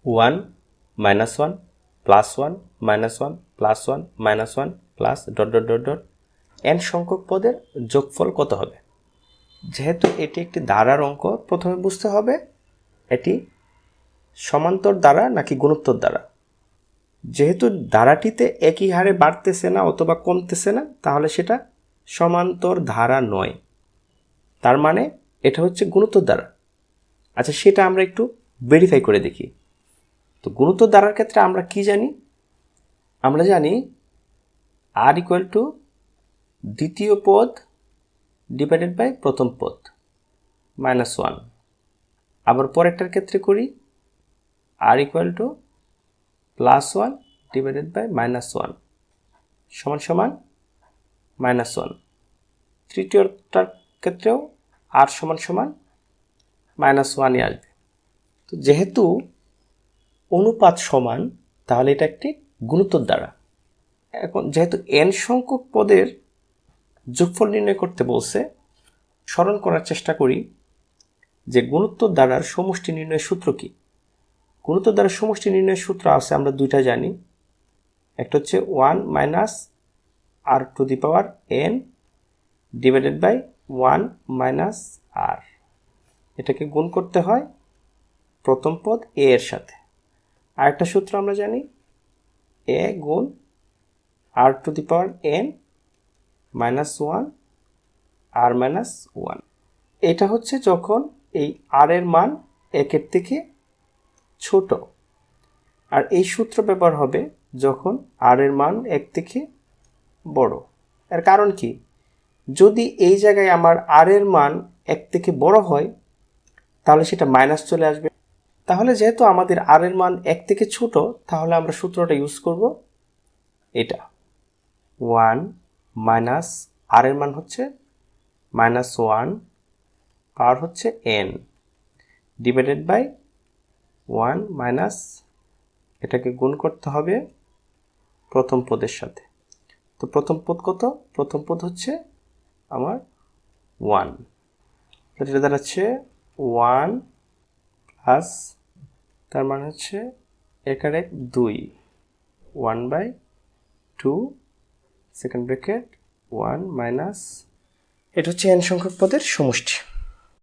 1 -1 +1 -1 +1 -1 plus dot dot dot dot n সংখ্যক পদের যোগফল কত হবে। যেহেতু এটি একটি ধারার অঙ্ক, প্রথমে বুঝতে হবে এটি সমান্তর দ্বারা নাকি গুণোত্তর দ্বারা। যেহেতু ধারাটিতে একই হারে বাড়তেছে না অথবা কমতেছে না, তাহলে সেটা সমান্তর ধারা নয়, তার মানে এটা হচ্ছে গুণোত্তর দ্বারা। আচ্ছা, সেটা আমরা একটু ভেরিফাই করে দেখি। তো গুণোত্তর দ্বারার ক্ষেত্রে আমরা কি জানি? আমরা জানি r = দ্বিতীয় পদ ডিভাইডেড বাই প্রথম পদ -1। আবার পরেরটার ক্ষেত্রে করি r = +1 ডিভাইডেড বাই -1 সমান সমান -1। তৃতীয়টার ক্ষেত্রেও r সমান সমান -1ই আসবে। তো যেহেতু অনুপাত সমান, তাহলে এটা একটি গুণোত্তর দ্বারা। এখন যেহেতু n সংখ্যক পদের যোগফল নির্ণয় করতে বলছে, স্মরণ করার চেষ্টা করি যে গুণোত্তর দ্বারার সমষ্টি নির্ণয়ের সূত্র কি। গুণোত্তর দ্বারার সমষ্টি নির্ণয়ের সূত্র আছে, আমরা দুইটা জানি। একটা হচ্ছে 1 - r⁴n ডিভাইডেড বাই 1 - r। এটাকে গুণ করতে হয় প্রথম পদ a এর সাথে। আরেকটা সূত্র আমরা জানি, a গুণ r⁴n -1 r - 1। এটা হচ্ছে যখন এই r এর মান 1-এর থেকে ছোট, আর এই সূত্র ব্যবহার হবে যখন r এর মান 1 থেকে বড়। এর কারণ কি? যদি এই জায়গায় আমার r এর মান 1 থেকে বড় হয়, তাহলে সেটা মাইনাস চলে আসবে। তাহলে যেহেতু আমাদের r এর মান 1 থেকে ছোট, তাহলে আমরা সূত্রটা ইউজ করব এটা। 1 মাইনাস r এর মান হচ্ছে -1, পাওয়ার হচ্ছে n ডিভাইডেড বাই 1 মাইনাস, এটাকে গুণ করতে হবে প্রথম পদের সাথে। তো প্রথম পদ কত? প্রথম পদ হচ্ছে আমার 1। এটা দাঁড়াচ্ছে 1 প্লাস, তার মানে হচ্ছে 1/2 1/2 সেকেন্ড ব্র্যাকেট 1 মাইনাস, এটা হচ্ছে n সংখ্যক পদের সমষ্টি।